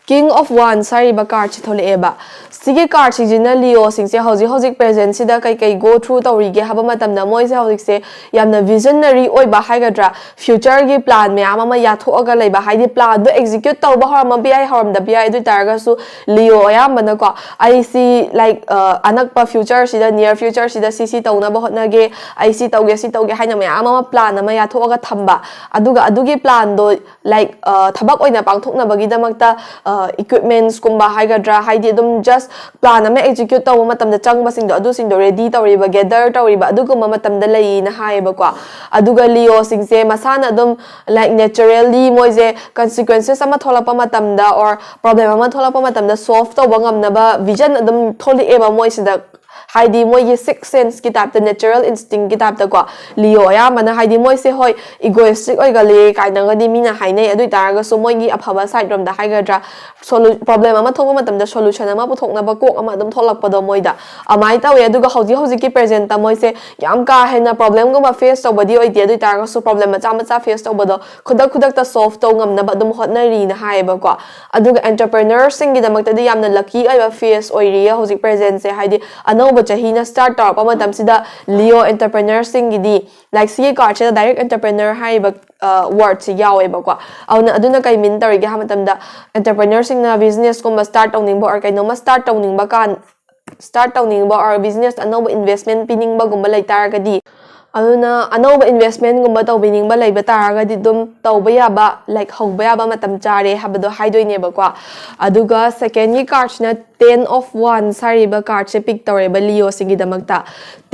ꯀꯤꯡ ꯑꯣꯐ ꯋꯥꯟꯁ ꯍꯥꯏꯔꯤꯕ ꯀꯥꯔꯠꯁꯦ ꯊꯣꯛꯂꯛꯑꯦꯕ ꯁꯤꯒꯤ ꯀꯥꯔꯠꯁꯤꯡꯁꯤꯅ ꯂꯤꯑꯣꯁꯤꯡꯁꯦ ꯍꯧꯖꯤꯛ ꯄ꯭ꯔꯦꯖꯦꯟꯁꯤꯗ ꯀꯩ ꯒꯣ ꯊ꯭ꯔꯨ ꯇꯧꯔꯤꯒꯦ ꯍꯥꯏꯕ ꯃꯇꯝꯗ ꯃꯣꯏꯁꯦ ꯍꯧꯖꯤꯛꯁꯦ ꯌꯥꯝꯅ ꯚꯤꯖꯟꯅꯔꯤ ꯑꯣꯏꯕ ꯍꯥꯏꯒꯗ꯭ꯔꯥ ꯐ꯭ꯌꯨꯆꯔꯒꯤ ꯄ꯭ꯂꯥꯟ ꯃꯌꯥꯝ ꯑꯃ ꯌꯥꯊꯣꯛꯑꯒ ꯂꯩꯕ ꯍꯥꯏꯗꯤ ꯄ꯭ꯂꯥꯟꯗꯣ ꯑꯦꯛꯖꯤꯀ꯭ꯌꯨꯠ ꯇꯧꯕ ꯍꯧꯔꯝꯃꯕ ꯌꯥꯏ ꯍꯧꯔꯝꯗꯕ ꯌꯥꯏ ꯑꯗꯨ ꯑꯣꯏꯇꯥꯔꯒꯁꯨ ꯂꯤꯑꯣ ꯑꯌꯥꯝꯕꯅꯀꯣ ꯑꯩꯁꯤ ꯂꯥꯏꯛ ꯑꯅꯛꯄ ꯐ꯭ꯌꯨꯆꯔꯁꯤꯗ ꯅꯤꯌꯔ ꯐ꯭ꯌꯨꯆꯔꯁꯤꯗ ꯁꯤ ꯇꯧꯅꯕ ꯍꯣꯠꯅꯒꯦ ꯑꯩ ꯁꯤ ꯇꯧꯒꯦ ꯍꯥꯏꯅ ꯃꯌꯥꯝ ꯑꯃ ꯄ꯭ꯂꯥꯟ ꯑꯃ ꯌꯥꯊꯣꯛꯑꯒ ꯊꯝꯕ ꯑꯗꯨꯒ ꯑꯗꯨꯒꯤ ꯄ꯭ꯂꯥꯟꯗꯣ ꯂꯥꯏꯛ ꯊꯕꯛ ꯑꯣꯏꯅ ꯄꯥꯡꯊꯣꯛꯅꯕꯒꯤꯗꯃꯛꯇ ꯏꯀ꯭ꯋꯤꯞꯃꯦꯟꯁꯀꯨꯝꯕ ꯍꯥꯏꯒꯗ꯭ꯔꯥ ꯍꯥꯏꯗꯤ ꯑꯗꯨꯝ ꯖꯁ ꯄ꯭ꯂꯥꯟ ꯑꯃ ꯑꯦꯛꯖꯤꯀ꯭ꯌꯨꯠ ꯇꯧꯕ ꯃꯇꯝꯗ ꯆꯪꯕꯁꯤꯡꯗꯣ ꯑꯗꯨꯁꯤꯡꯗꯣ ꯔꯦꯗꯤ ꯇꯧꯔꯤꯕ ꯒꯦꯗꯔ ꯇꯧꯔꯤꯕ ꯑꯗꯨꯒꯨꯝꯕ ꯃꯇꯝꯗ ꯂꯩꯌꯦꯅ ꯍꯥꯏꯌꯦꯕꯀꯣ ꯑꯗꯨꯒ ꯂꯤꯑꯣꯁꯤꯡꯁꯦ ꯃꯁꯥꯅ ꯑꯗꯨꯝ ꯂꯥꯏꯛ ꯅꯦꯆꯔꯦꯜꯂꯤ ꯃꯣꯏꯁꯦ ꯀꯟꯁꯤꯀ꯭ꯋꯦꯟꯁꯦꯁ ꯑꯃ ꯊꯣꯛꯂꯛꯄ ꯃꯇꯝꯗ ꯑꯣꯔ ꯄ꯭ꯔꯣꯕ꯭ꯂꯦꯝ ꯑꯃ ꯊꯣꯛꯂꯛꯄ ꯃꯇꯝꯗ ꯁꯣꯜꯚ ꯇꯧꯕ ꯉꯝꯅꯕ ꯚꯤꯖꯟ ꯑꯗꯨꯝ ꯊꯣꯛꯂꯛꯑꯦꯕ ꯃꯣꯏꯁꯤꯗ ꯍꯥꯏꯗꯤ ꯃꯣꯏꯒꯤ ꯁꯤꯛꯁ ꯁꯦꯟꯁꯀꯤ ꯇꯥꯏꯞꯇ ꯅꯦꯆꯔꯦꯜ ꯏꯟꯁꯇꯤꯡꯒꯤ ꯇꯥꯏꯞꯇꯀꯣ ꯂꯤꯑꯣ ꯑꯌꯥꯝꯕꯅ ꯍꯥꯏꯗꯤ ꯃꯣꯏꯁꯦ ꯍꯣꯏ ꯏꯒꯣꯏꯁꯇꯤꯛ ꯑꯣꯏꯒꯜꯂꯤ ꯀꯥꯏꯅꯒꯗꯤ ꯃꯤꯅ ꯍꯥꯏꯅꯩ ꯑꯗꯨ ꯑꯣꯏꯇꯥꯔꯒꯁꯨ ꯃꯣꯏꯒꯤ ꯑꯐꯕ ꯁꯥꯏꯠ ꯔꯣꯝꯗ ꯍꯥꯏꯒꯗ꯭ꯔꯥ ꯄ꯭ꯔꯣꯕ꯭ꯂꯦꯝ ꯑꯃ ꯊꯣꯛꯄ ꯃꯇꯝꯗ ꯁꯣꯂꯨꯁꯟ ꯑꯃ ꯄꯨꯊꯣꯛꯅꯕ ꯀꯣꯛ ꯑꯃ ꯑꯗꯨꯝ ꯊꯣꯛꯂꯛꯄꯗꯣ ꯃꯣꯏꯗ ꯑꯗꯨꯃꯥꯏꯅ ꯇꯧꯋꯦ ꯑꯗꯨꯒ ꯍꯧꯖꯤꯛꯀꯤ ꯄ꯭ꯔꯦꯖꯦꯟꯇ ꯃꯣꯏꯁꯦ ꯌꯥꯝ ꯀꯥ ꯍꯦꯟꯅ ꯄ꯭ꯔꯣꯕ꯭ꯂꯦꯝꯒꯨꯝꯕ ꯐꯦꯁ ꯇꯧꯕꯗꯤ ꯑꯣꯏꯗꯦ ꯑꯗꯨ ꯑꯣꯏꯇꯥꯔꯒꯁꯨ ꯄ꯭ꯔꯣꯕ꯭ꯂꯦꯝ ꯃꯆꯥ ꯐꯦꯁ ꯇꯧꯕꯗꯣ ꯈꯨꯗꯛꯇ ꯁꯣꯜꯚ ꯇꯧ ꯉꯝꯅꯕ ꯑꯗꯨꯝ ꯍꯣꯠꯅꯔꯤꯅ ꯍꯥꯏꯌꯦꯕꯀꯣ ꯑꯗꯨꯒ ꯑꯦꯟꯇꯔꯄ꯭ꯔꯦꯅꯔꯁꯤꯡꯒꯤꯗꯃꯛꯇꯗꯤ ꯌꯥꯝꯅ ꯂꯛꯀꯤ ꯑꯣꯏꯕ ꯐꯦꯁ ꯑꯣꯏꯔꯤꯌꯦ ꯍꯧꯖꯤꯛ ꯄ꯭ꯔꯦꯖꯦꯟꯁꯦ ꯍꯥꯏꯗꯤ ꯑꯅꯧꯕ ꯆꯍꯤꯅ ꯁ꯭ꯇꯥꯔꯠ ꯇꯧꯔꯛꯄ ꯃꯇꯝꯁꯤꯗ ꯂꯤꯑꯣ ꯑꯦꯟꯇꯔꯄ꯭ꯔꯦꯅꯔꯁꯤꯡꯒꯤꯗꯤ ꯂꯥꯏꯛ ꯁꯤꯒꯤ ꯀꯥꯔꯠꯁꯤꯗ ꯗꯥꯏꯔꯦꯛ ꯑꯦꯟꯇꯔꯄ꯭ꯔꯦꯅꯔ ꯍꯥꯏꯔꯤꯕ ꯋꯥꯔꯗꯁꯤ ꯌꯥꯎꯋꯦꯕꯀꯣ ꯑꯗꯨꯅ ꯀꯩ ꯃꯤꯟ ꯇꯧꯔꯤꯒꯦ ꯍꯥꯏꯕ ꯃꯇꯝꯗ ꯑꯦꯟꯇꯔꯄ꯭ꯔꯦꯅꯔꯁꯤꯡꯅ ꯕꯤꯖꯤꯅꯦꯁꯀꯨꯝꯕ ꯁ꯭ꯇꯥꯔꯠ ꯇꯧꯅꯤꯡꯕ ꯑꯣꯔ ꯀꯩꯅꯣꯝꯃ ꯁ꯭ꯇꯥꯔꯠ ꯇꯧꯅꯤꯡꯕ ꯑꯣꯔ ꯕꯤꯖꯤꯅꯦꯁ ꯑꯅꯧꯕ ꯏꯟꯚꯦꯁꯃꯦꯟ ꯄꯤꯅꯤꯡꯕꯒꯨꯝꯕ ꯂꯩ ꯇꯥꯔꯒꯗꯤ ꯑꯗꯨꯅ ꯑꯅꯧꯕ ꯏꯟꯚꯦꯁꯃꯦꯟꯒꯨꯝꯕ ꯇꯧꯕꯤꯅꯤꯡꯕ ꯂꯩꯕ ꯇꯥꯔꯒꯗꯤ ꯑꯗꯨꯝ ꯇꯧꯕ ꯌꯥꯕ ꯂꯥꯏꯛ ꯍꯧꯕ ꯌꯥꯕ ꯃꯇꯝ ꯆꯥꯔꯦ ꯍꯥꯏꯕꯗꯣ ꯍꯥꯏꯗꯣꯏꯅꯦꯕꯀꯣ ꯑꯗꯨꯒ ꯁꯦꯀꯦꯟꯒꯤ ꯀꯥꯔꯠꯁꯤꯅ ꯇꯦꯟ ꯑꯣꯐ ꯋꯥꯟꯁ ꯍꯥꯏꯔꯤꯕ ꯀꯥꯔꯠꯁꯦ ꯄꯤꯛ ꯇꯧꯔꯦꯕ ꯂꯤꯑꯣꯁꯤꯡꯒꯤꯗꯃꯛꯇ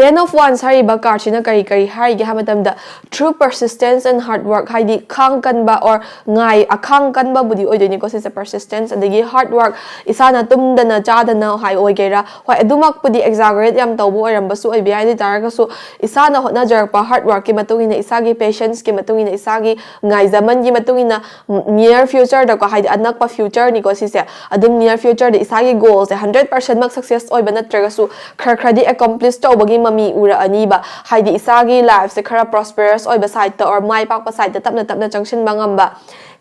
ꯇꯦꯟ ꯑꯣꯐ ꯋꯥꯟꯁ ꯍꯥꯏꯔꯤꯕ ꯀꯥꯔꯠꯁꯤꯅ ꯀꯔꯤ ꯍꯥꯏꯒꯦ ꯍꯥꯏꯕ ꯃꯇꯝꯗ through persistence and hard work ꯍꯥꯏꯗꯤ ꯈꯥꯡ ꯀꯟꯕ ꯑꯣꯔ ꯑꯈꯥꯡ ꯀꯟꯕꯕꯨꯗꯤ ꯑꯣꯏꯗꯣꯏꯅꯤꯀꯣ ꯁꯤꯁꯦ ꯄꯔꯁꯤꯁꯇꯦꯟꯁ ꯑꯗꯒꯤ ꯍꯥꯔꯗ ꯋꯥꯔꯛ ꯏꯁꯥꯅ ꯇꯨꯝꯗꯅ ꯆꯥꯗꯅ ꯑꯣꯏꯒꯦꯔꯥ ꯍꯣꯏ ꯑꯗꯨꯃꯛꯄꯨꯗꯤ ꯑꯦꯛꯖꯥꯒꯔꯦꯠ ꯌꯥꯝ ꯇꯧꯕ ꯑꯣꯏꯔꯝꯕꯁꯨ ꯑꯣꯏꯕ ꯌꯥꯏ ꯑꯗꯨ ꯇꯥꯔꯒꯁꯨ ꯏꯁꯥꯅ ꯍꯣꯠꯅꯖ ꯇꯧꯖꯔꯛꯄ ꯍꯥꯔꯗ ꯋꯥꯔꯛꯀꯤ ꯃꯇꯨꯡ ꯏꯟꯅ ꯏꯁꯥꯒꯤ ꯄꯦꯁꯦꯟꯁꯀꯤ ꯃꯇꯨꯡ ꯏꯟꯅ ꯏꯁꯥꯒꯤ ꯉꯥꯏꯖꯃꯟꯒꯤ ꯃꯇꯨꯡ ꯏꯟꯅ ꯅꯤꯌꯔ ꯐ꯭ꯌꯨꯆꯔꯗꯀꯣ ꯍꯥꯏꯗꯤ ꯑꯅꯛꯄ ꯐ꯭ꯌꯨꯆꯔꯅꯤꯀꯣ ꯁꯤꯁꯦ ꯑꯗꯨꯝ ꯅꯤꯌꯔ ꯐ꯭ꯌꯨꯆꯔꯗ ꯏꯁꯥꯒꯤ ꯒꯣꯜꯁꯦ 100% ꯃꯛ ꯁꯛꯁꯦꯁ ꯑꯣꯏꯕ ꯅꯠꯇ꯭ꯔꯒꯁꯨ ꯈꯔ ꯈꯔꯗꯤ ꯑꯦꯀꯣꯝꯄ꯭ꯂꯤꯁ ꯇꯧꯕꯒꯤ ꯃꯃꯤ ꯎꯔꯛꯑꯅꯤꯕ ꯍꯥꯏꯗꯤ ꯏꯁꯥꯒꯤ ꯂꯥꯏꯐꯁꯦ ꯈꯔ ꯄ꯭ꯔꯣꯁꯄꯦꯔꯁ ꯑꯣꯏꯕ ꯁꯥꯏꯗꯇ ꯑꯣꯔ ꯃꯥꯏ ꯄꯥꯛꯄ ꯁꯥꯏꯗꯇ ꯇꯞꯅ ꯇꯞꯅ ꯆꯪꯁꯤꯟꯕ ꯉꯝꯕ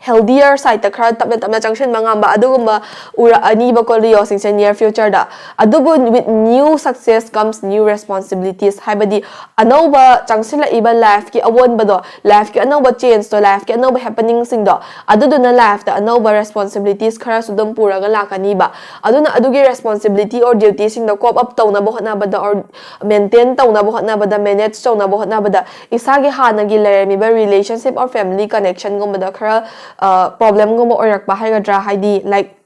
healthier side khara tapna tapna changsin mangamba adugumba ura aniba ko liyo singse near future da adubu with new success comes new responsibilities haibadi anoba changsila iba life ki awon bado life ki anoba change to life ki anoba happening sing do aduduna life da anoba responsibilities khara sudum puraga lakani ba aduna adugi responsibility or duty sing da cope up tawna bo hotna bada or maintain tawna bo hotna bada manage tawna bo hotna bada isagi hanagi leremi ba relationship or family connection gumba da khara problem gumba oirakpa haigadra haidi like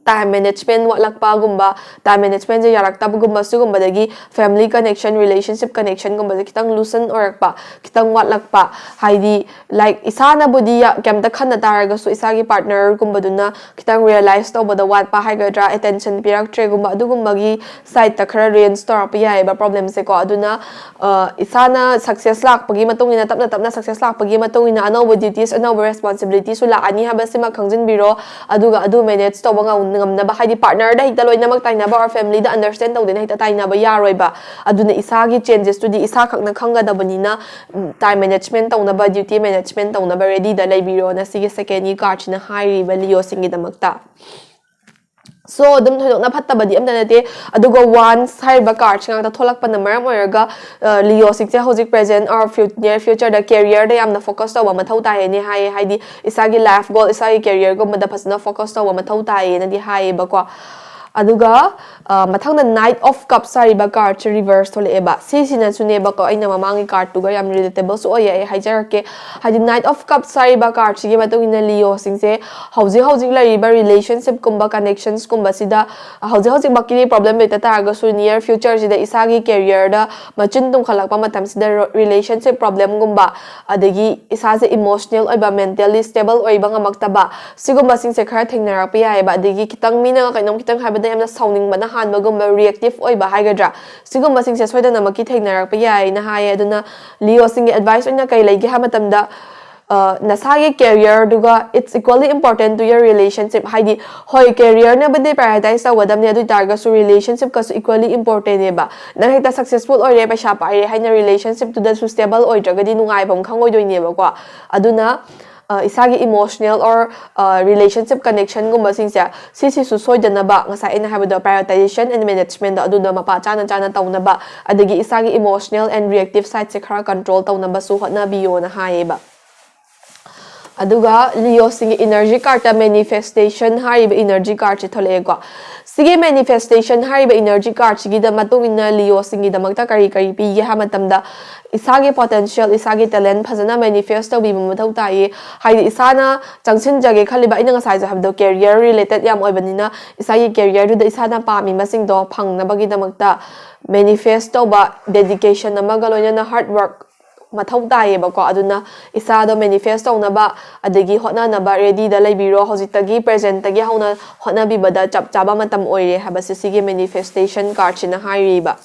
time management watlakpa gumba time management je yaraktab gumba sugumba dagi family connection relationship connection gumba de kitang loosen orakpa kitang watlakpa haidi like isana budi kemta khanna taraga su isagi partner gumba duna kitang realize tawbada watpa haigadra attention pirak tre gumba adugumba gi side ta khara range torap yai ba problem se ko aduna isana success lakpagi matungina tapna tapna success lakpagi matungina anoba duties anoba responsibilities su la ani haba sima khangjin biro aduga adu manage tawbanga ngamnaba haidi partner da hita loinamak tainaba or family da understand tawdena hita tainaba yaroiba aduna isagi changes to di isa khakna khangadabani time management tawnaba duty management tawnaba ready da leibiro na sige second card china hairi ba leo singi damakta so dum thoidokna phattabadi amda nate aduga once haiba card changa ta tholakpa na maram oiraga leo sikse hojik present or near future da career da yamna focus tawa mathau tae ni hai haidi isagi life goal isagi career go mada phasna focus tawa mathau tae na di hai ba ko aduga mathang na knight of cups sari ba card che reverse thole eba sina sune ba ko aina mamangi card tu ga yam relatable so oya ai haijarake haidi knight of cups sari ba card chi ge matung ina leo singse hauji lai ba relationship kumba connections kumba sida hauji bakini problem beta targa su near future sida isagi career da machin tum khalakpa matam sida relationship problem gumba adagi isase emotional oiba mentally stable oiba ngamaktaba sigumba singse khara thengnarak pa yai ba adagi kitang mina kainom kitang yamna sounding bana hanbagumba reactive oiba haigadra sigumba singse soidana maki thengnarak pa yai na hai aduna leo singi advice oina kai leige ha matamda nasagi career duga it's equally important to your relationship haidi hoi career na bade prioritize tawadam ne adu targa su relationship ka su equally important eba na heta successful ore paisa pare haina relationship to the stable oi jagadi nungai bam khangoi doi neba ko aduna isagi emotional or relationship connection gumba singsa sisi su soidana ba ngasa ina habado prioritization and management da aduna mapa chana tauna ba adagi isagi emotional and reactive side se khara control tauna ba su hotna biyo na haeba aduga leo singi energy card manifestation hariba energy card chi thole ko sige manifestation hariba energy card chi da matungina leo singi da magta kari pi ge ha matamda isagi potential isagi talent phajana manifest to bi mathau tai haidi isana changsin jage khaliba ina ngasai ja habdo career related yam oibanina isagi career du da isana pami masing do phangna bagi damakta manifest to ba dedication amaga loina na hard work mathau tae ba ko aduna isa do manifest na ba adagi hotna na ba ready da leibiro hojitagi present tagi hauna hotna bi bada chap chaba matam oire haba sigi manifestation card china hairi ba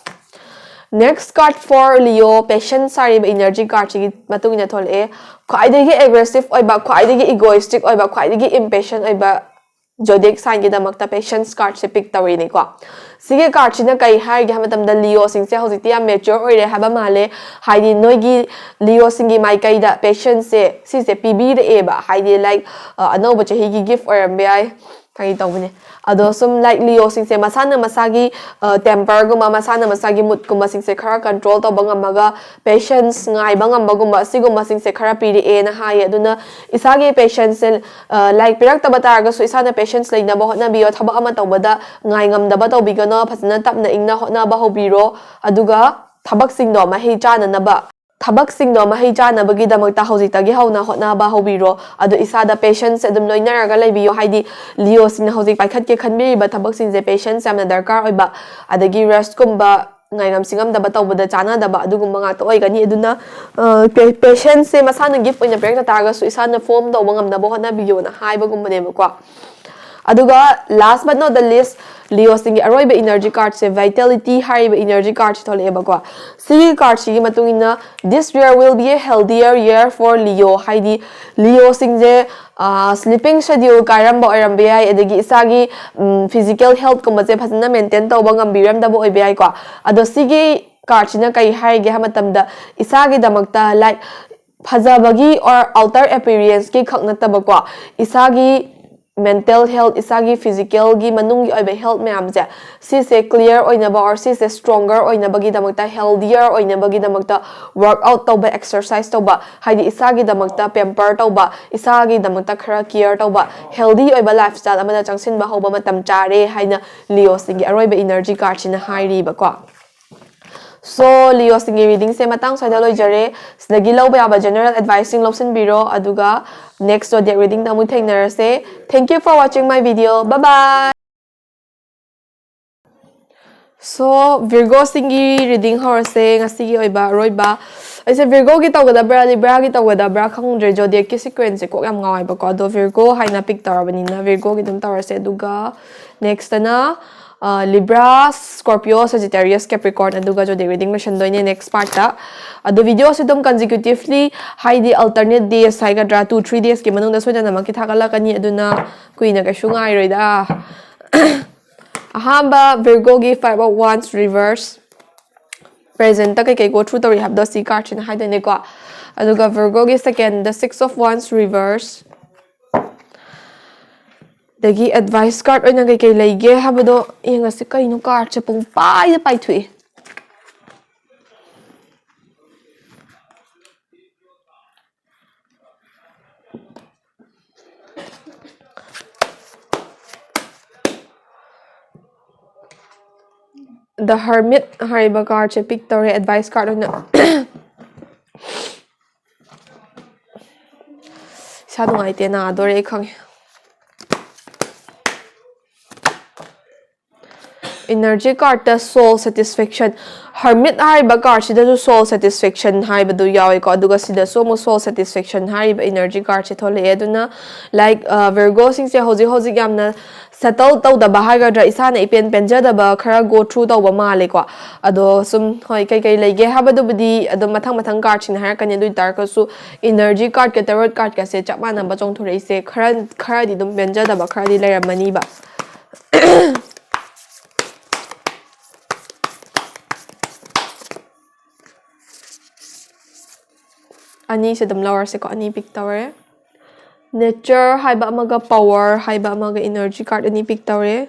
next card for leo patience sari ba energy card chi matungina thole khwaidagi aggressive oi ba khwaidagi egoistic oi ba khwaidagi impatient oi ba zodiac sign gi damakta patience card se pick tawri ni ko sige card china kai hai gi hamatam da leo sing se hojiti ya mature oire haba male haidi noigi leo singi mai kai da patience se si pb de e ba haidi like anoba chahi gi gift or mbi kai tawbune ado sum like leo sing se masana masagi temper guma masana masagi mood guma sing se khara control to banga maga patience ngai banga maguma siguma sing se khara piri e na hai aduna isagi patience like pirak tabata ga su isana patience leina ba hotna biyo thaba ama tawbada ngai ngam daba to bigana phasna tapna ingna hotna ba hobiro aduga thabak sing do mahi chana na ba thabak sing do mahi chana bagi damakta hojitagi hauna hotna ba hobiro adu isada patience adum loinaraga leibiyo haidi leo sing hojik paikhat ke khanbi ba thabak sing je patience amna darkar oiba adagi rest kumba ngaingam singam daba tawbada chana daba adugumba nga to oigani aduna patience se masana gift oina prek ta ga su isana form do bangam na bo hotna biyo na haiba gumba ne ko Aduga last but not the least Leo singi aroiba energy card se vitality hariba energy card thole ba si card si matungina this year will be a healthier year for Leo haidi Leo singje sleeping schedule kairamba oirambe ai adagi isagi physical health ko maje phasna maintain tawba ngambiram da bo oibe ai ko ado sigi card sina kai haige ha matamda isagi damakta like phajabagi or outer appearance ki khakna tabako isagi mental health isagi physical gi manung gi oibe health mayam je si se clear oinaba or si se stronger oinaba gi damakta healthier oinaba gi damakta workout tawba exercise tawba haidi isagi damakta pamper tawba isagi damakta khara care tawba healthy oiba lifestyle amana changsin ba hoba matam chare haina Leo singi aroiba energy card sina hairi ba ko so Leo singi reading se matang saida loijare sidagi lawba yaba general advising lopsin biro aduga next zodiac reading da mu thainarase thank you for watching my video bye bye so Virgo singi reading horse ngasi oiba roiba aise Virgo gi tawgadabra Libra gi tawgadabra khangdre zodiac ki sequence ko yam ngawai ba ko do Virgo haina pick tawrabani na Virgo gi dum tawrase aduga next na Libra, Scorpio, Sagittarius, Capricorn, and Duga Zodiac reading mission doine next part ta. The video si dum consecutively hai di alternate days sai gadra 2-3 days ki manung da soja naman kitagala kani aduna kuina ka shungai roi da. Ahamba Virgo gi 5 of Wands reverse. Present ta kai go through the have the C card in hai doine ko. Aduga Virgo gi second the 6 of Wands reverse. Dagi advice card oina kai leige habado inga se kaino card che pung pai da pai thui the Hermit hariba card che pick tore advice card oina sa dungai te na adore khang energy card the soul satisfaction Hermit hariba card sida do soul satisfaction hariba do yawi ko aduga sida so mo soul satisfaction hariba energy card che thole aduna like Virgo sing se hoji gamna settle taw da bahaga dra isana ipen penja da ba khara go through taw ba male ko ado sum hoi kai lege habadu budi ado mathang card sin har kan du tar ko su energy card ke tarot card ka se chapma na ba chong thore se khara di dum penja da ba khara di leram mani ba ani se dum lower se ko ani pick tower nature haiba amaga power haiba amaga energy card ani pick tower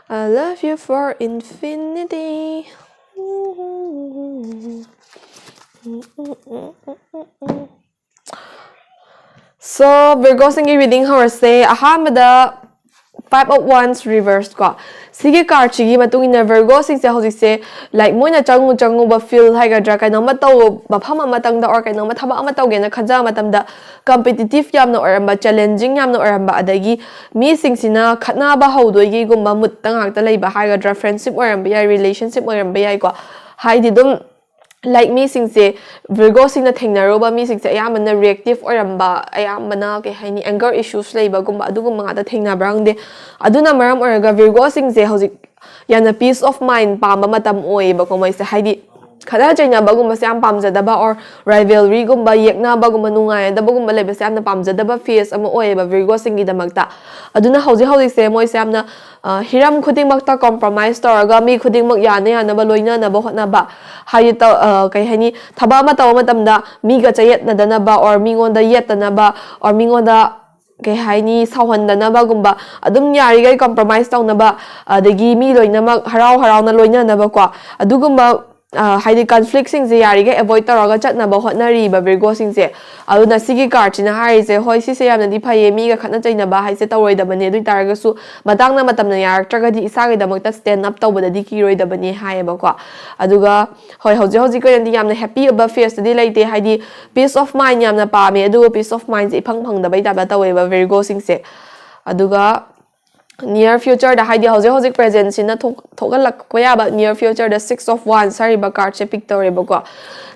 I love you for infinity so Virgo singi reading horse ahamada 5 of Wands reversed ko sige card chigi matungina Virgo sing se hojik se like moina changu ba feel hai ga dra kai nang mataw ba phama matang da or kai nang mathaba ama tawge na khaja matam da competitive yamna oramba challenging yamna oramba adagi mi sing sina khatna ba hodoi gi gumba mut tangak ta leiba hai ga dra friendship oramba ya relationship oramba ya ko hai di dum like me sing se Virgo sing na thengnaroba mi sing se ayamana reactive oramba ayamana ke haini anger issues leiba gumba adugum mga ta thengna brang de aduna maram oraga Virgo sing se hojik yana peace of mind pamba matam oi ba ko mai se haidi khada chaina bagumba se am pamjada ba or rivalry gumba yekna bagumba nungai da bagumba lebe se amna pamjada ba face am oi ba Virgo sing gi damakta aduna hojik se moi se amna hiram khuding makta compromise toraga mi khuding mak yana ba loina na ba hotna ba hai ta kai hani thaba ma taw matamda mi ga chayet na dana ba or mi ngonda yet na ba or mi ngonda kai haini sawhanda na ba gumba adum yari gai compromise taw na ba adagi mi loina mak harau na loina na ba ko adugumba haidi conflict sing se yari ga avoid taraga chatna ba hotnari ba Virgo sing se aduna sigi card china hai se hoi si se yamna di phaye mi ga khatna chaina ba hai se tawroi da bane dui taraga su matang na matamna yar traga di isa ga damakta stand up tawba da di ki roi da bane hai ba ko aduga hoi hoji ko yandi yamna happy ba face di laite haidi peace of mind yamna pa me adu peace of mind se phang da bai da ba tawe ba Virgo sing se aduga near future da haidi hojik present sina thogalak ko ya ba near future da 6 of wands sari ba card che pick tore ba ko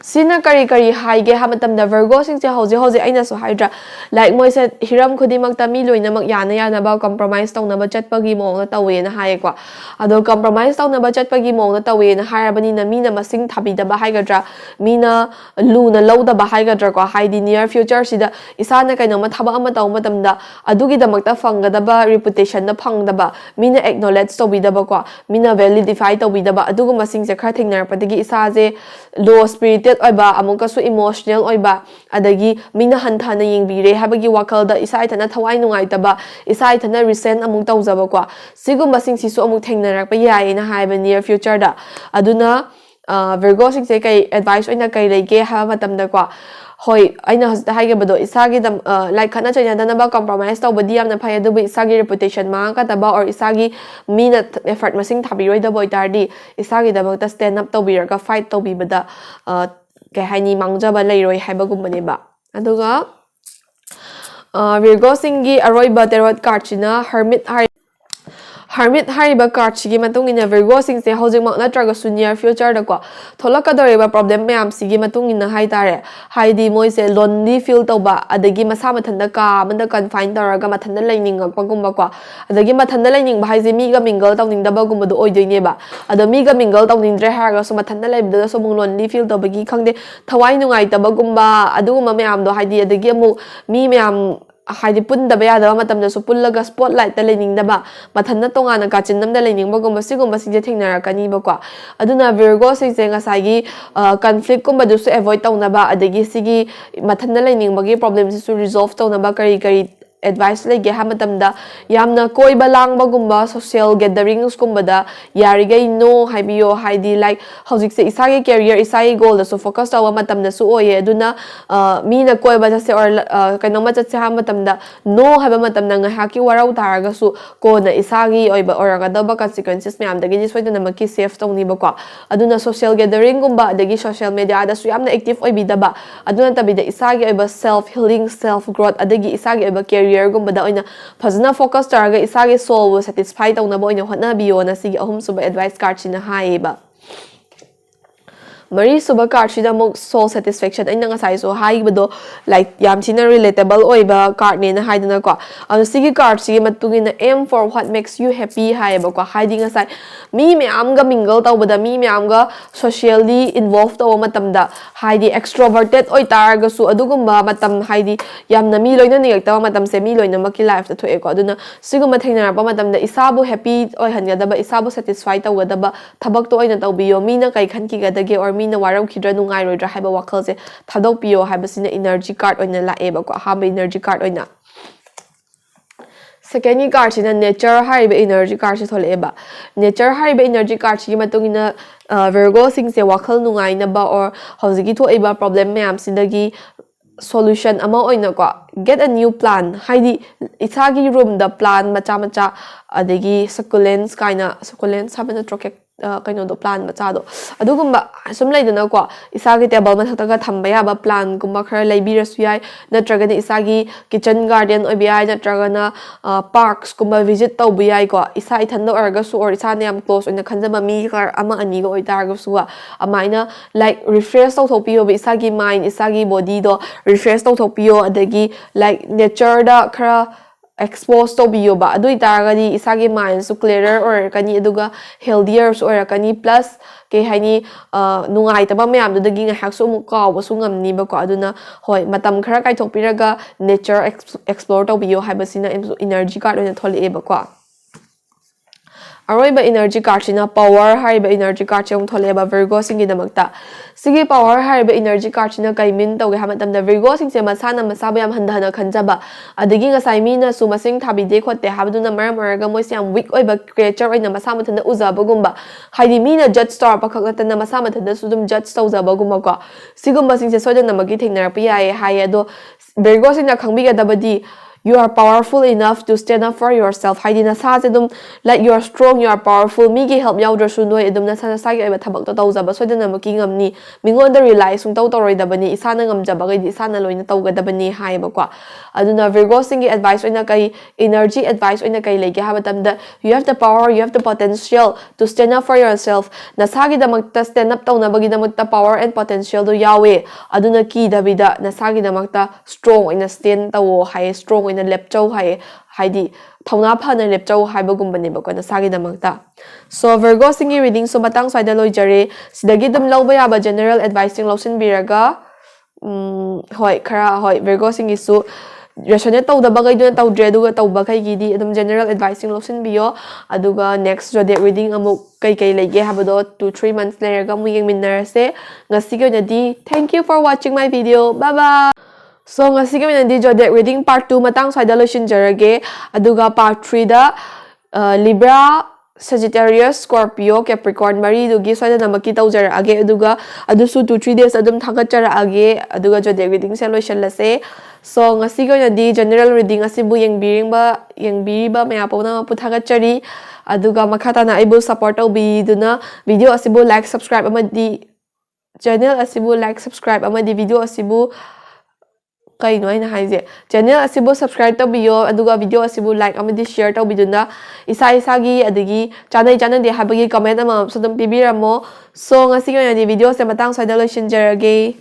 sina kari haige ha matam da Virgo sing che hojik aina so hydra like moi se hiram khudi mak ta mi loina mak yana ba compromise tong na ba chat pa gi mo na tawe na hai ko ado compromise tong na ba chat pa gi mo na tawe na har bani na mi na masing thabi da ba hai ga dra mi na lu na lo da ba hai ga dra ko haidi near future sida isana kaino ma thaba ama taw matam da adugi da mak ta fanga da ba reputation da fangdaba mina acknowledge tobidaba ko mina validify tobidaba adugu masing se khar thingnar padagi isa je low spirited oiba amuka su emotional oiba adagi mina hanthana yingbire habagi wakal da isa ithana thawai nungai taba isa ithana resent amuk tawjaba ko sigum masing sisu amuk thingnarak pa yai na haiba near future da aduna Virgo sing se kai advice oina kai lege ha matam da ko hoi aina hasta haige bado isagi dam like khana chanya dana ba compromise taw badi amna phai adu isagi reputation ma ka taba or isagi mina effort masing thabi roi da boy tardi isagi da bakta stand up taw bi ka fight taw bi bada ke haini mangja ba lai roi haiba gum bane ba aduga Virgo singi aroi ba tarot card china Hermit hariba card sigi matung ina Virgo sing se hojik mak natraga su near future da ko tholakadoreba problem mayam sigi matung ina hai tare haidi moi se lonely feel tawba adagi masa mathanda ka amanda confine taraga mathanda laining pagumba ko adagi mathanda laining ba haiji mi ga mingle tawning da bagumba do oidoine ba ado mi ga mingle tawning dre haraga so mathanda laibda so mung lonely feel tawbagi khangde thawai nungai tabagumba aduguma mayam do haidi adagi mu mi mayam haidi pun da baya da matam da su pullaga spotlight ta lening da ba mathana tonga na ka chinnam da lening ba gumba sigum ba sinje thingna ka ni ba ko aduna Virgo sing se nga sai conflict kum ba du su avoid tawna ba adagi sigi mathana lening ba gi problem su resolve tawna ba kari advice lege ha matam da yamna koi balang bagumba social gatherings kumbada yarigai no haibiyo haidi like hojik se isagi career isagi goal da so focus tawa matam da su oye aduna mi na koi ba se or kaino ma chat se ha matam da no haba matam na nga haki warau taraga su ko na isagi oi ba or ga da ba consequences me am da gi soida na maki safe tawni ba ko aduna social gathering gumba da gi social media da su yamna active oi bi da ba aduna tabi da isagi oi ba self healing self growth adagi isagi oi ba career gumba oina fazna focus taraga isagi soul satisfy tawna bo oina hotna biyo na sigi ahum suba advice card china haiba Mari suba card sida mo soul satisfaction aina nga sai so hai bado like yam china relatable oiba card ne na haidana ko anu sigi card sigi matungi na aim for what makes you happy hai ba ko haidi nga sai mi me am ga mingle taw bada mi me am ga socially involved taw matam da haidi extroverted oi tar ga su adugumba matam haidi yam na mi loina ni taw matam se mi loina maki life ta thoe ko aduna siguma thaina pa matam da isabu happy oi han ga da ba isabu satisfy taw ga da ba thabak to oina taw biyo mi na kai khan ki ga da ge or mina waram khidra nungai roidra haiba wakal se thadok piyo haiba sina energy card oina lae ba ko ha energy card oina second card sina nature haiba energy card se thole ba nature haiba energy card si matungina Virgo sing se wakal nungai na ba or hojigi tho eba problem mayam sindagi solution ama oina ko get a new plan haidi isagi room da plan macha adagi succulents kaina succulents habana troke kaino do plan macha do adugumba sum laidana ko isagi table ma thataga thamba ya ba plan gumba khara laibirasu yai natraga ni isagi kitchen garden obiai natraga na parks gumba visit taw biyai ko isa ithando arga su or isa ne am close oina khanjama mi kar ama ani go oitarga su amaina like refresh taw thopiyo ba isagi mind isagi body do refresh taw thopiyo adagi like nature da khara expose to biyo ba adu itaragadi isagi mind su clearer or kani aduga healthier or kani plus ke hani nungai taba mayam du dagi nga hak su mu kaw ba su ngamni ba ko aduna hoi matam khara kai thokpiraga nature explore to biyo haibasina energy card ona thole e ba ko Aroiba energy card sina power hariba energy card chong thole ba Virgo singi damakta sigi power hariba energy card sina kai min tawge hamatam da Virgo sing se masana masaba yam handana khanjaba adigi nga sai mina su masing thabi de khote habduna maram araga moi siam weak oiba creature oina masama thanda uzaba gumba haidi mina judge star pakhak natana masama thanda su dum judge tawjaba gumba ko sigum basing se soja namagi thengnar pa yae hai ado Virgo sina khangbi ga dabadi you are powerful enough to stand up for yourself haidi nasa se dum like you are strong, you are powerful, mi gi help yaudra su noi dum nasa nasa gi ba thabak to tawjaba soidana ma ki ngamni mingonda rely sung taw tawroi dabani isana ngamjaba ga di isana loina tawgadabani haiba kwa aduna Virgo singi advice oina kai energy advice oina kai lege ha matamda you have the power, you have the potential to stand up for yourself nasa gi damakta stand up tawna bagi damakta power and potential do yawe aduna ki dabida nasa gi damakta strong oina stand tawo hai strong oina lepchau hai haidi thawna phana lepchau haiba gumbani ba ko nasa gi damakta so Virgo singi reading so matang swaida loijare sidagi dum lawba ya ba general advice lawsin biraga hoi khara hoi Virgo singi su resonate tawdaba gai duna tawdre aduga tawba kai gidi adum general advising lawsin biyo aduga next zodiac reading amuk kai kai lege habado 2-3 months later mu yengminarase ngasi gi onadi thank you for watching my video bye bye so ngasi gi onadi zodiac reading part 2 matang swaida loisin jarage aduga part 3 da Libra Sagittarius, Scorpio, Capricorn, Mari dugi swaida namaki tawjara age aduga adusu 2-3 days adum thagachara age aduga zodiac reading se loisalase so ngasi ko di general reading asibu yengbiriba maya pawna puthagachari aduga makhata na aibu support obi duna video asibu like subscribe amadi channel asibu like subscribe amadi video asibu kai no aina haije channel asibu subscribe tabiyo aduga video asibu like amadi share tabiduna isa gi adigi chana de habagi comment ama sadam pibiramo so ngasi ko di video se matang swaida loisin jarage